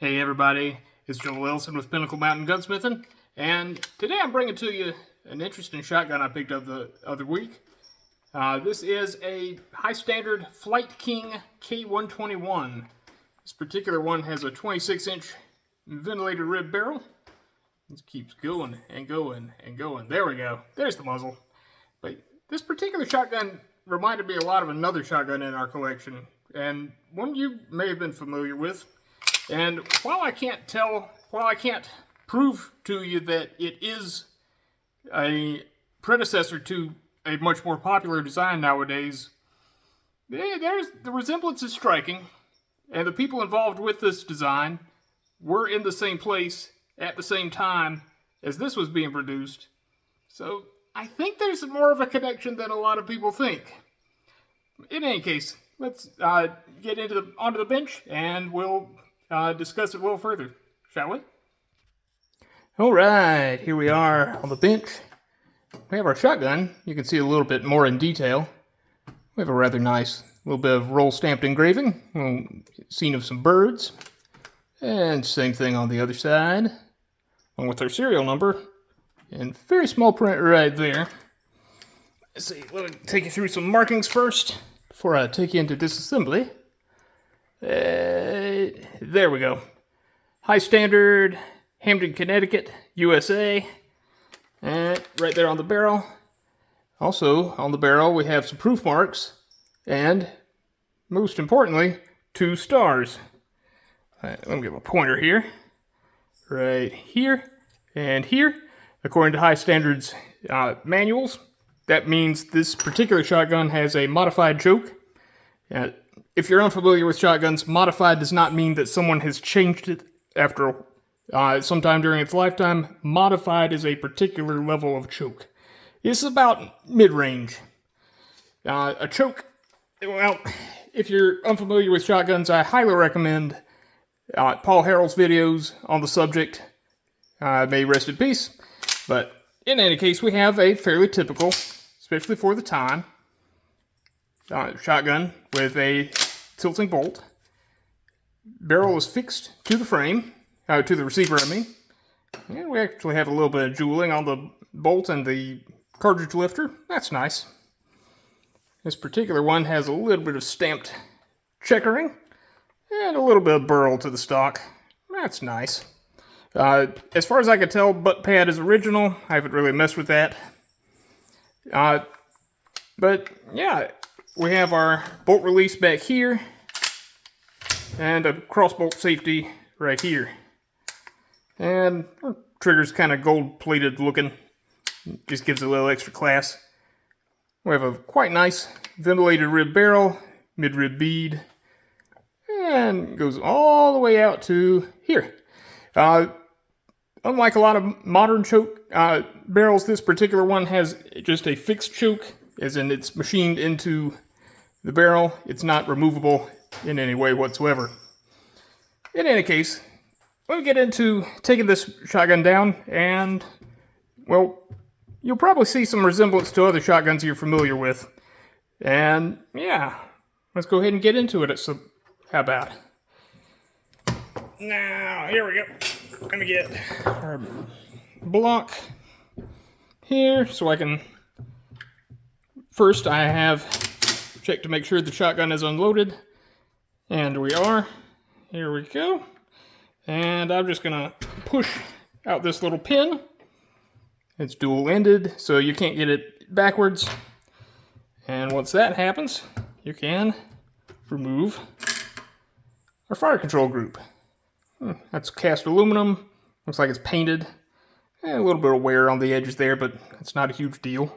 Hey everybody, it's Joel Wilson with Pinnacle Gunsmithing, and today I'm bringing to you an interesting shotgun I picked up the other week. This is a High Standard Flite King K121. This particular one has a 26-inch ventilated rib barrel. It keeps going and going and going. There we go. There's the muzzle. But this particular shotgun reminded me a lot of another shotgun in our collection, and one you may have been familiar with. And while I can't prove to you that it is a predecessor to a much more popular design nowadays, the resemblance is striking, and the people involved with this design were in the same place at the same time as this was being produced. So I think there's more of a connection than a lot of people think. In any case, let's get onto the bench, and we'll discuss it a little further, shall we? Alright, here we are on the bench. We have our shotgun. You can see a little bit more in detail. We have a rather nice little bit of roll stamped engraving, a little scene of some birds, and same thing on the other side, along with our serial number, and very small print right there. Let's see, let me take you through some markings first, before I take you into disassembly. There we go. High Standard, Hamden, Connecticut, USA. And right there on the barrel. Also, on the barrel, we have some proof marks. And, most importantly, 2 stars. Let me get my pointer here. Right here and here. According to High Standard's manuals, that means this particular shotgun has a modified choke. If you're unfamiliar with shotguns, modified does not mean that someone has changed it after sometime during its lifetime. Modified is a particular level of choke. It's about mid-range. A choke, well, if you're unfamiliar with shotguns, I highly recommend Paul Harrell's videos on the subject. May he rest in peace. But in any case, we have a fairly typical, especially for the time, shotgun with a tilting bolt. Barrel is fixed to the frame, to the receiver, I mean. And we actually have a little bit of jeweling on the bolt and the cartridge lifter. That's nice. This particular one has a little bit of stamped checkering and a little bit of burl to the stock. That's nice. As far as I can tell, butt pad is original. I haven't really messed with that. But yeah, we have our bolt release back here, and a crossbolt safety right here. And our trigger's kind of gold-plated looking. Just gives it a little extra class. We have a quite nice ventilated rib barrel, mid-rib bead, and goes all the way out to here. Unlike a lot of modern choke barrels, this particular one has just a fixed choke, as in it's machined into the barrel. It's not removable in any way whatsoever. In any case, we'll get into taking this shotgun down, and, well, you'll probably see some resemblance to other shotguns you're familiar with. And, yeah, let's go ahead and get into it. So, how about? Now, here we go. Let me get our block here so I can... First, I have checked to make sure the shotgun is unloaded. And we are. Here we go. And I'm just going to push out this little pin. It's dual-ended, so you can't get it backwards. And once that happens, you can remove our fire control group. That's cast aluminum. Looks like it's painted. A little bit of wear on the edges there, but it's not a huge deal.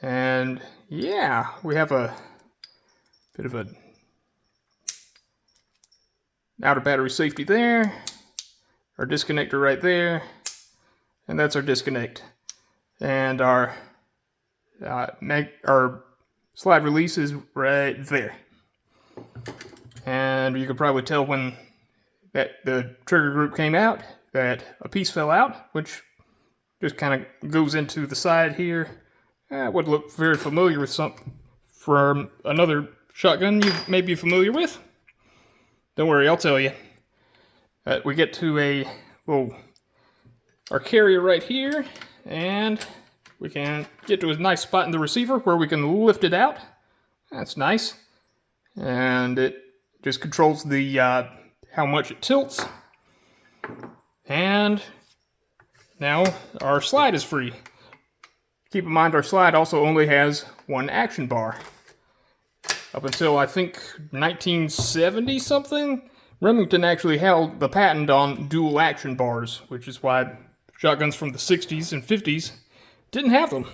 And yeah, we have a bit of a outer battery safety there. Our disconnector right there. And that's our disconnect. And our slide release is right there. And you can probably tell when the trigger group came out that a piece fell out, which just kind of goes into the side here. Would look very familiar with from another shotgun you may be familiar with. Don't worry, I'll tell you. We get to our carrier right here, and we can get to a nice spot in the receiver where we can lift it out. That's nice. And it just controls the how much it tilts. And now our slide is free. Keep in mind our slide also only has one action bar. Up until I think 1970 something, Remington actually held the patent on dual action bars, which is why shotguns from the 60s and 50s didn't have them.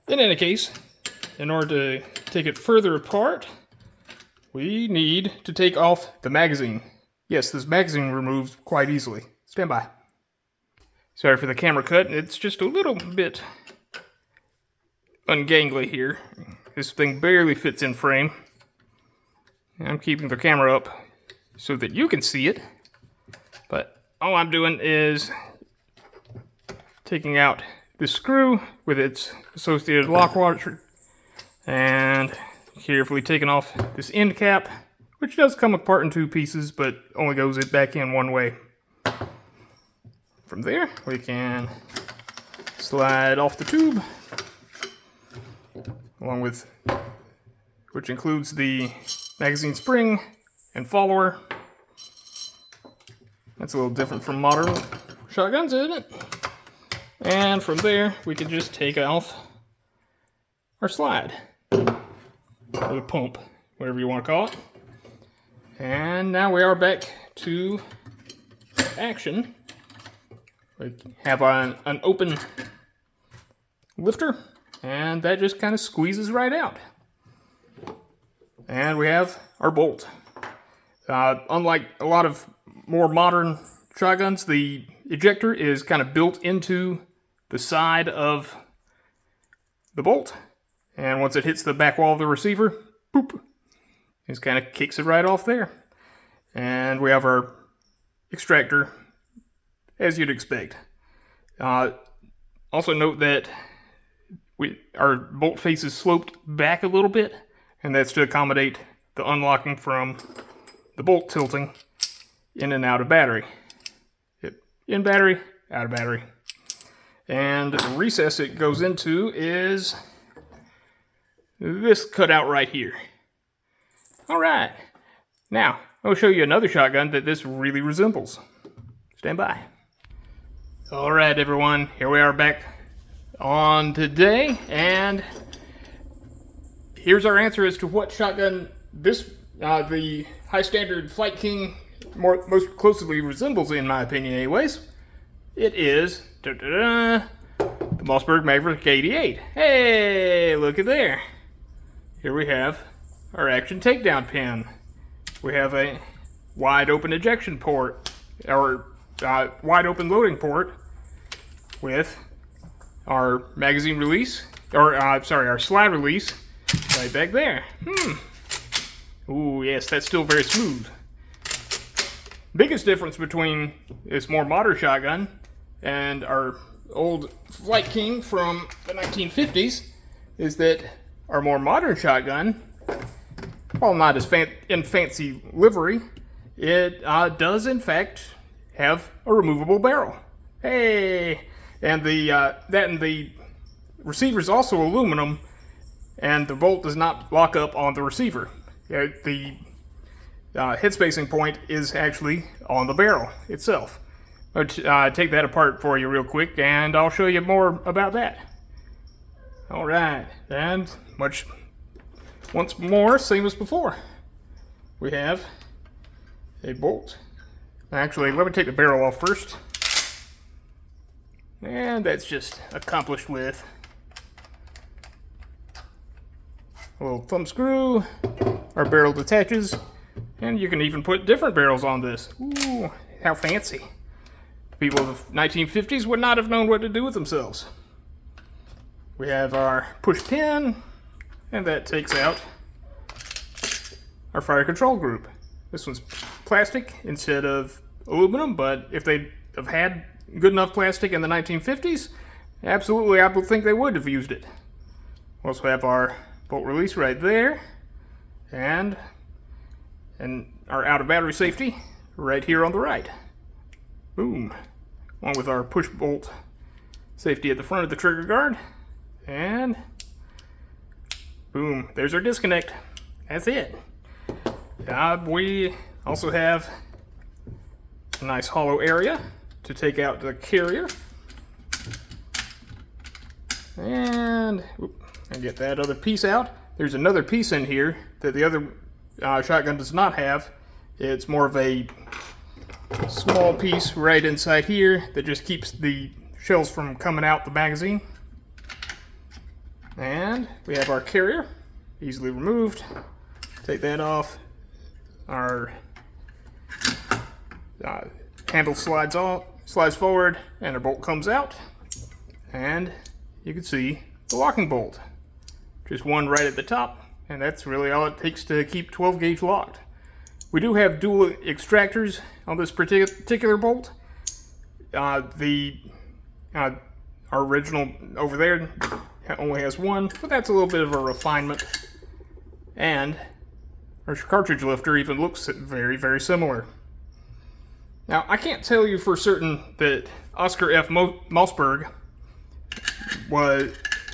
In any case, in order to take it further apart, we need to take off the magazine. Yes, this magazine removes quite easily. Stand by. Sorry for the camera cut, it's just a little bit ungangly here. This thing barely fits in frame. I'm keeping the camera up so that you can see it, but all I'm doing is taking out this screw with its associated lock washer and carefully taking off this end cap, which does come apart in two pieces, but only goes it back in one way. From there, we can slide off the tube, along with, which includes the magazine spring and follower. That's a little different from modern shotguns, isn't it? And from there, we can just take off our slide, or the pump, whatever you want to call it. And now we are back to action. We have an open lifter, and that just kind of squeezes right out. And we have our bolt. Unlike a lot of more modern shotguns, the ejector is kind of built into the side of the bolt. And once it hits the back wall of the receiver, boop, it just kind of kicks it right off there. And we have our extractor, as you'd expect. Also note that our bolt face is sloped back a little bit, and that's to accommodate the unlocking from the bolt tilting in and out of battery. In battery, out of battery. And the recess it goes into is this cutout right here. Alright, now I'll show you another shotgun that this really resembles. Stand by. Alright everyone, here we are back on today, and here's our answer as to what shotgun this, the High Standard Flite King most closely resembles, in my opinion anyways. It is the Mossberg Maverick 88. Hey, look at there. Here we have our action takedown pin. We have a wide open ejection port, or wide open loading port with our magazine release, or our slide release right back there. Ooh, yes, that's still very smooth. Biggest difference between this more modern shotgun and our old Flite King from the 1950s is that our more modern shotgun, while not as in fancy livery, it does in fact have a removable barrel. Hey, and the receiver is also aluminum, and the bolt does not lock up on the receiver. The head spacing point is actually on the barrel itself. I'll take that apart for you real quick, and I'll show you more about that. Alright, and once more, same as before. We have a bolt. Actually, let me take the barrel off first. And that's just accomplished with a little thumb screw. Our barrel detaches, and you can even put different barrels on this. Ooh, how fancy. People of the 1950s would not have known what to do with themselves. We have our push pin, and that takes out our fire control group. This one's plastic instead of aluminum, but if they have had good enough plastic in the 1950s, absolutely I would think they would have used it. We also have our bolt release right there, and our out of battery safety right here on the right. Boom. Along with our push bolt safety at the front of the trigger guard. And boom, there's our disconnect. That's it. We also have a nice hollow area to take out the carrier. And get that other piece out. There's another piece in here that the other shotgun does not have. It's more of a small piece right inside here that just keeps the shells from coming out the magazine. And we have our carrier, easily removed. Take that off. Our handle slides forward, and our bolt comes out. And you can see the locking bolt. Just one right at the top, and that's really all it takes to keep 12 gauge locked. We do have dual extractors on this particular bolt. Our original over there only has one, but that's a little bit of a refinement. And our cartridge lifter even looks very, very similar. Now, I can't tell you for certain that Oscar F. Mossberg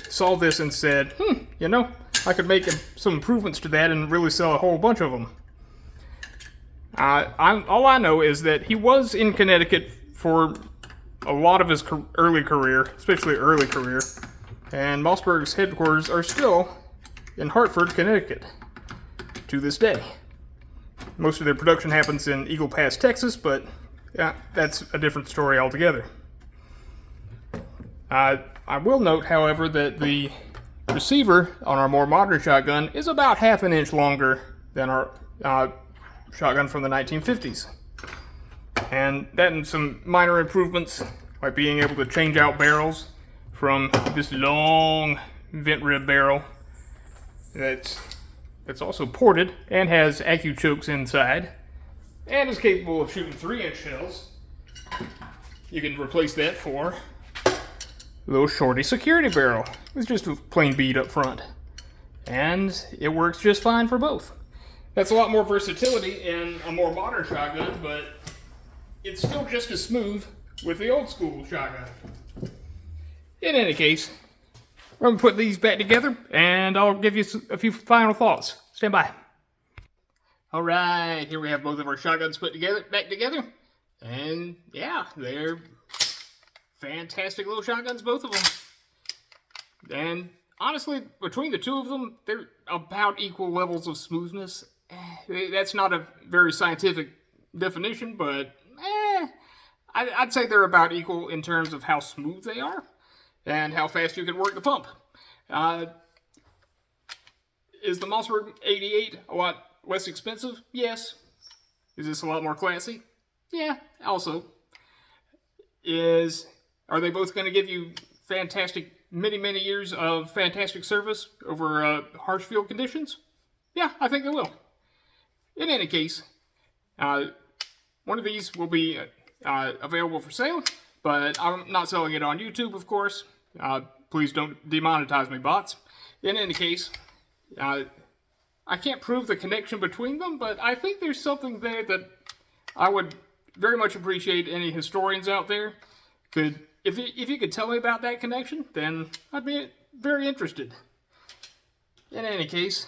saw this and said, you know, I could make some improvements to that and really sell a whole bunch of them. All I know is that he was in Connecticut for a lot of his early career, especially early career, and Mossberg's headquarters are still in Hartford, Connecticut, to this day. Most of their production happens in Eagle Pass, Texas, but yeah, that's a different story altogether. I will note, however, that the receiver on our more modern shotgun is about half an inch longer than our shotgun from the 1950s. And that and some minor improvements, like being able to change out barrels from this long vent rib barrel that's also ported and has AccuChokes inside and is capable of shooting 3-inch shells. You can replace that for a little shorty security barrel with just a plain bead up front. And it works just fine for both. That's a lot more versatility in a more modern shotgun, but it's still just as smooth with the old school shotgun. In any case, we're going to put these back together, and I'll give you a few final thoughts. Stand by. Alright, here we have both of our shotguns back together. And yeah, they're fantastic little shotguns, both of them. And honestly, between the two of them, they're about equal levels of smoothness. That's not a very scientific definition, but I'd say they're about equal in terms of how smooth they are and how fast you can work the pump. Is the Mossberg 88 a lot less expensive? Yes. Is this a lot more classy? Yeah, also. Are they both going to give you fantastic, many, many years of fantastic service over harsh field conditions? Yeah, I think they will. In any case, one of these will be available for sale, but I'm not selling it on YouTube, of course. Please don't demonetize me, bots. In any case, I can't prove the connection between them, but I think there's something there that I would very much appreciate any historians out there if you could tell me about that connection, then I'd be very interested. In any case,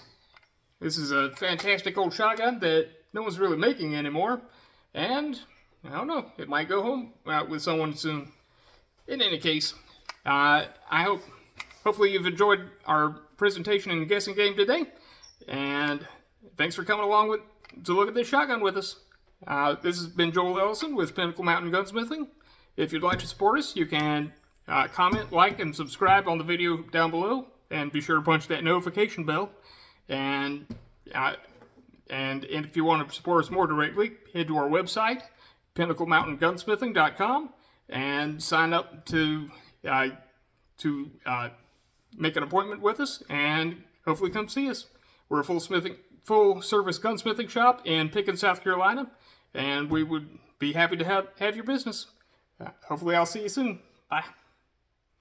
this is a fantastic old shotgun that no one's really making anymore, and I don't know, it might go home with someone soon. In any case, hopefully you've enjoyed our presentation and guessing game today, and thanks for coming along to look at this shotgun with us. This has been Joel Ellison with Pinnacle Mountain Gunsmithing. If you'd like to support us, you can comment, like, and subscribe on the video down below, and be sure to punch that notification bell. And if you want to support us more directly, head to our website, pinnaclemountaingunsmithing.com, and sign up to make an appointment with us, and hopefully come see us. We're a full-service gunsmithing shop in Pickens, South Carolina, and we would be happy to have your business. Hopefully I'll see you soon. Bye.